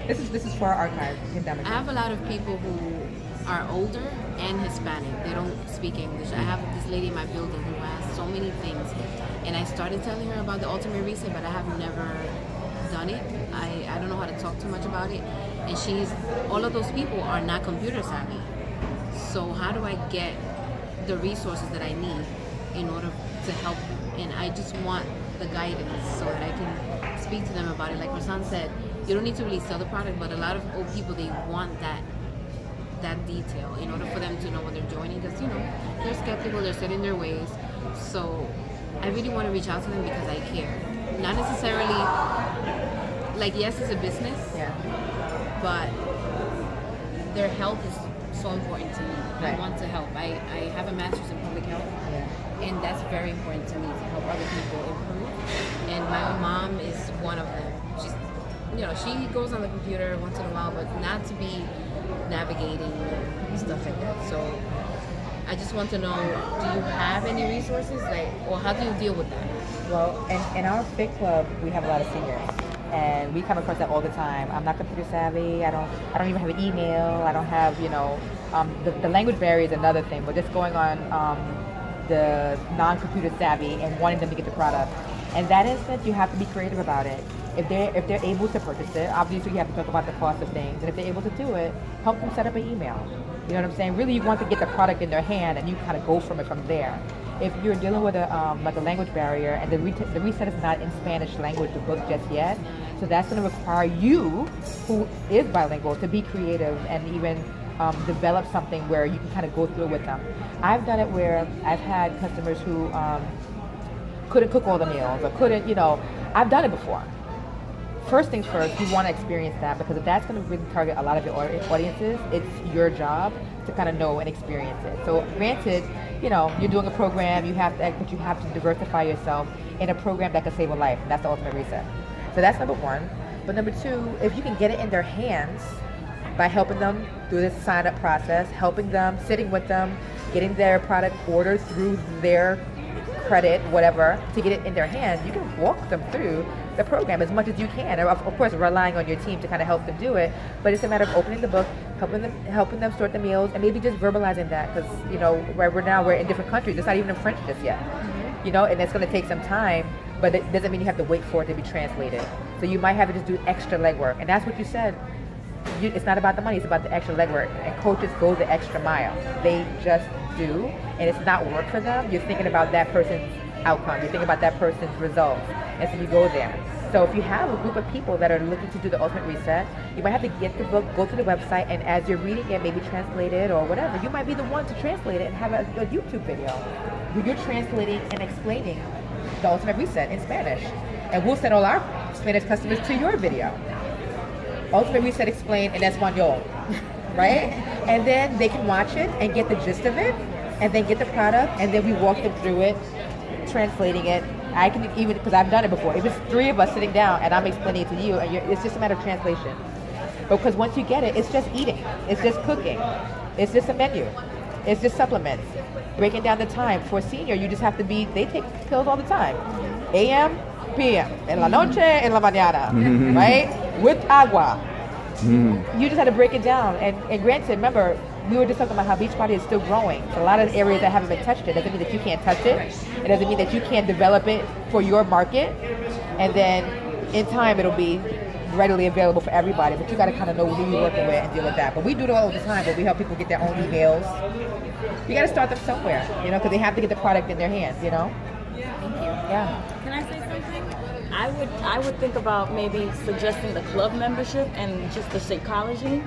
This is for our archive pandemic. I have a lot of people who are older and Hispanic. They don't speak English. I have this lady in my building who has so many things, and I started telling her about the Ultimate Reset, but I have never done it. I don't know how to talk too much about it, and all of those people are not computer savvy. So how do I get the resources that I need in order to help them? And I just want the guidance so that I can speak to them about it. Like Rasan said, you don't need to really sell the product, but a lot of old people, they want that detail in order for them to know what they're joining, because they're skeptical, they're set in their ways. So I really want to reach out to them because I care. Not necessarily like, yes, it's a business, Yeah. but their health is so important to me. Right. I want to help. I have a master's in public health, Yeah. and that's very important to me, to help other people improve. And my own mom is one of them. She's, she goes on the computer once in a while, but not to be navigating and stuff like that. So I just want to know, do you have any resources, or how do you deal with that? Well, in our Fit Club, we have a lot of seniors, and we come across that all the time. I'm not computer savvy. I don't even have an email. I don't have, the language barrier is another thing. But just going on the non-computer savvy and wanting them to get the product, and that instance, you have to be creative about it. If they're able to purchase it, obviously you have to talk about the cost of things, and if they're able to do it, help them set up an email. You know what I'm saying? Really, you want to get the product in their hand, and you kind of go from it from there. If you're dealing with like a language barrier, and the reset is not in Spanish language, the book just yet, so that's going to require you, who is bilingual, to be creative and even develop something where you can kind of go through it with them. I've done it where I've had customers who couldn't cook all the meals, or couldn't, I've done it before. First things first, you want to experience that, because if that's going to really target a lot of your audiences, it's your job to kind of know and experience it. So granted, you're doing a program, but you have to diversify yourself in a program that can save a life, and that's the Ultimate Reset. So that's number one. But number two, if you can get it in their hands by helping them through this sign-up process, helping them, sitting with them, getting their product ordered through their credit, whatever, to get it in their hands, you can walk them through the program as much as you can. Of course, relying on your team to kind of help them do it, but it's a matter of opening the book, helping them sort the meals, and maybe just verbalizing that, because right now we're in different countries. It's not even in French just yet, and it's going to take some time, but it doesn't mean you have to wait for it to be translated. So you might have to just do extra legwork, and that's what you said. It's not about the money, it's about the extra legwork, and coaches go the extra mile. They just do, and it's not work for them. You're thinking about that person's outcome, you're thinking about that person's results, and so you go there. So if you have a group of people that are looking to do the Ultimate Reset, you might have to get the book, go to the website, and as you're reading it, maybe translate it or whatever. You might be the one to translate it and have a YouTube video where you're translating and explaining the Ultimate Reset in Spanish, and we'll send all our Spanish customers to your video. Ultimate Reset explained in Espanol, right? And then they can watch it and get the gist of it, and then get the product, and then we walk them through it, translating it. I can even, because I've done it before, if it's three of us sitting down and I'm explaining it to you, and it's just a matter of translation. Because once you get it, it's just eating, it's just cooking, it's just a menu, it's just supplements. Breaking down the time. For a senior, you just have to they take pills all the time. AM, PM, en la noche, en la mañana, right? With agua. You just had to break it down. And granted, remember, we were just talking about how Beachbody is still growing. So a lot of areas that haven't been touched, it doesn't mean that you can't touch it. It doesn't mean that you can't develop it for your market. And then in time, it'll be readily available for everybody. But you got to kind of know who you're working with and deal with that. But we do it all the time, where we help people get their own emails. You got to start them somewhere, because they have to get the product in their hands, Thank you. Yeah. Can I say something? I would think about maybe suggesting the club membership and just the Shakeology,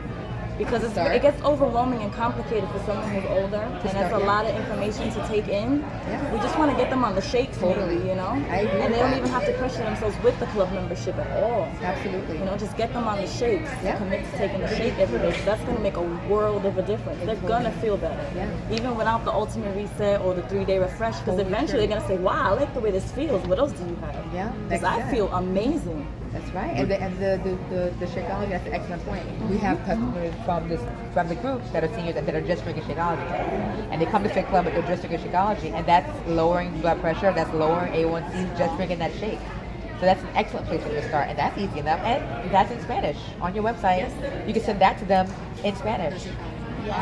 because it gets overwhelming and complicated for someone who's older, and it's a lot of information to take in. Yeah. We just want to get them on the shakes, Totally. maybe, I agree and with they don't that. even have to pressure themselves with the club membership at all. Absolutely. Just get them on the shakes. Yeah. Commit to taking the shake every day. 'Cause that's going to make a world of a difference. They're going to feel better. Yeah. Even without the Ultimate Reset or the 3-day refresh, because Totally eventually true. they're going to say, wow, I like the way this feels. What else do you have? Yeah, Because like I that. feel amazing. That's right. And the Shakeology, that's an excellent point. We have customers from the group that are seniors and that are just drinking Shakeology. And they come to Fit Club, but they're just drinking Shakeology, and that's lowering blood pressure, that's lowering A1C, just drinking that shake. So that's an excellent place for them to start, and that's easy enough. And that's in Spanish on your website. You can send that to them in Spanish.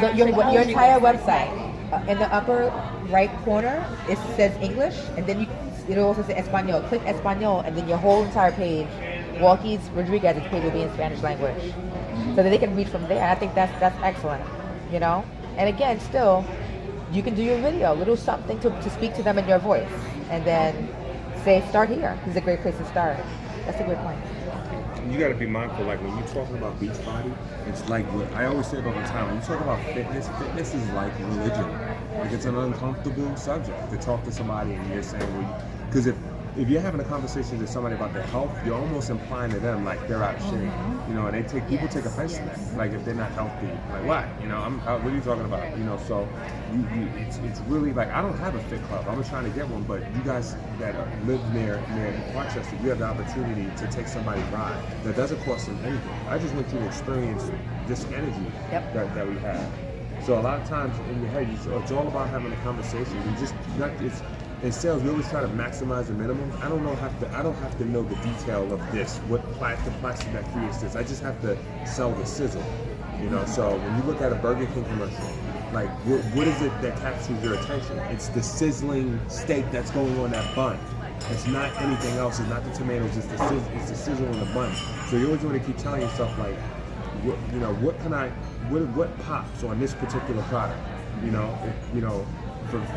So your entire website, in the upper right corner, it says English, and then it'll also say Espanol. Click Espanol, and then your whole entire page, Walkies Rodriguez's page, will be in Spanish language, so that they can read from there. I think that's excellent, you know. And again, still, you can do your video, little something to speak to them in your voice, and then say start here. This is a great place to start. That's a good point. You got to be mindful, like when you're talking about Beachbody, it's like what I always say it all the time. When you talk about fitness is like religion. Like it's an uncomfortable subject to talk to somebody and you're saying, well, because if you're having a conversation with somebody about their health, you're almost implying to them like they're out of shape, you know, and people take offense to that. Like if they're not healthy, like what? You know, what are you talking about? You know, so it's really like I don't have a fit club. I'm trying to get one, but you guys that live near Rochester, you have the opportunity to take somebody ride that doesn't cost them anything. I just want you to experience this energy that we have. So a lot of times in your head, it's all about having a conversation. In sales, we always try to maximize the minimum. I don't have to know the detail of this, the plastic that creates this. I just have to sell the sizzle, you know. So when you look at a Burger King commercial, like what is it that captures your attention? It's the sizzling steak that's going on that bun. It's not anything else. It's not the tomatoes. It's the sizzle in the bun. So you always want to keep telling yourself like, what pops on this particular product, you know.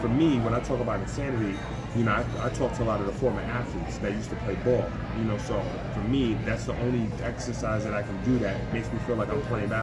For me, when I talk about insanity, you know, I talk to a lot of the former athletes that used to play ball, you know, so for me, that's the only exercise that I can do that makes me feel like I'm playing basketball.